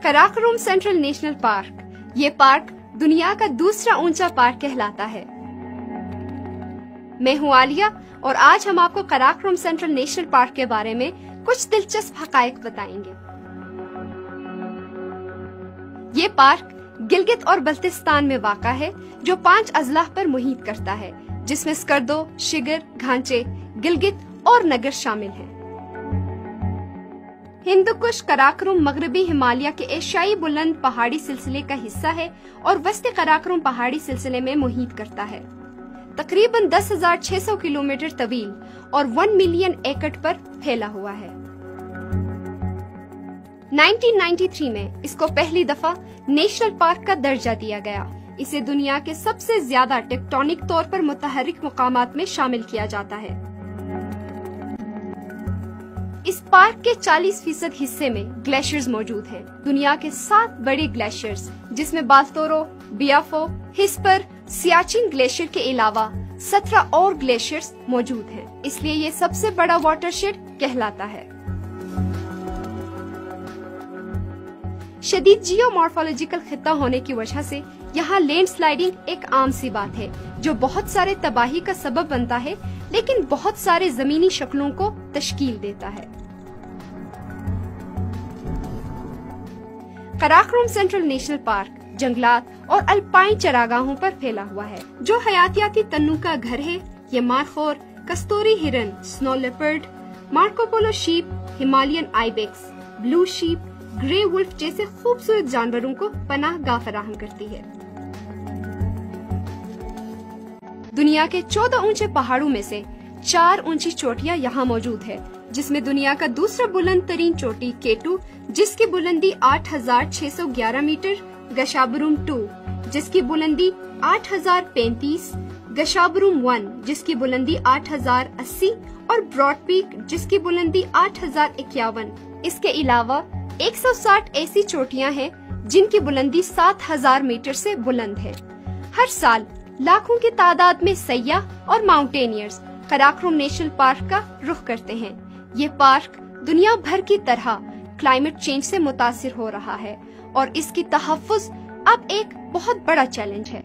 Karakoram central national park. ये park दुनिया का दूसरा ऊंचा पार्क कहलाता है। मैं हूँ आलिया और आज हम आपको कराकोरम सेंट्रल नेशनल पार्क के बारे में कुछ दिलचस्प हकायक बताएंगे। ये पार्क गिलगित और बल्तिस्तान में वाक़ा है, जो 5 अजलाह पर मुहित करता है, जिसमें स्कर्दो, शिगर, घांचे, गिलगित और नगर शामिल हैं। हिंदू कुश कराकोरम मगरबी हिमालय के एशियाई बुलंद पहाड़ी सिलसिले का हिस्सा है और वस्ती कराकोरम पहाड़ी सिलसिले में मुहित करता है। तकरीबन 10,600 किलोमीटर तवील और 1 मिलियन एकड़ पर फैला हुआ है। 1993 में इसको पहली दफा नेशनल पार्क का दर्जा दिया गया। इसे दुनिया के सबसे ज्यादा टेक्टोनिक तौर पर मुतहर्रिक मकामात में शामिल किया जाता है। इस पार्क के 40% हिस्से में ग्लेशियर्स मौजूद हैं। दुनिया के 7 बड़े ग्लेशियर्स, जिसमें बाल्तोरो, बियाफो, हिस्पर, सियाचिन ग्लेशियर के अलावा 17 और ग्लेशियर्स मौजूद हैं। इसलिए ये सबसे बड़ा वाटरशेड कहलाता है। शदीद जियोमॉर्फोलॉजिकल खित्ता होने की वजह से यहाँ लैंडस्लाइडिंग एक आम सी बात है, जो बहुत सारे तबाही का सबब बनता है, लेकिन बहुत सारे जमीनी शक्लों को तश्कील देता है। कराकोरम सेंट्रल नेशनल पार्क जंगलात और अल्पाइन चरागाहों पर फैला हुआ है, जो हयातियाती तन्नु का घर है। ये मारखोर, कस्तूरी हिरन, snow leopard, Marco Polo sheep, Himalayan ibex, blue sheep, grey wolf जैसे खूबसूरत जानवरों को पनाहगाह फराहम करती है। दुनिया के 14 ऊंचे पहाड़ों में से 4 ऊंची चोटियां यहाँ मौजूद है, जिसमें दुनिया का दूसरा बुलंद तरीन चोटी केटू, जिसकी बुलंदी 8,611 मीटर, गशाबरुम 2 जिसकी बुलंदी 8,035, गशाबरुम 1 जिसकी बुलंदी 8,080 और ब्रॉड पीक जिसकी बुलंदी 8,051। इसके अलावा 160 ऐसी चोटियां हैं जिनकी बुलंदी 7,000 मीटर से बुलंद है। हर साल लाखों की तादाद में सैयाह और माउंटेनियर्स कराकोरम नेशनल पार्क का रुख करते हैं। ये पार्क दुनिया भर की तरह क्लाइमेट चेंज से मुतासिर हो रहा है और इसकी तहफ्फुज़ अब एक बहुत बड़ा चैलेंज है।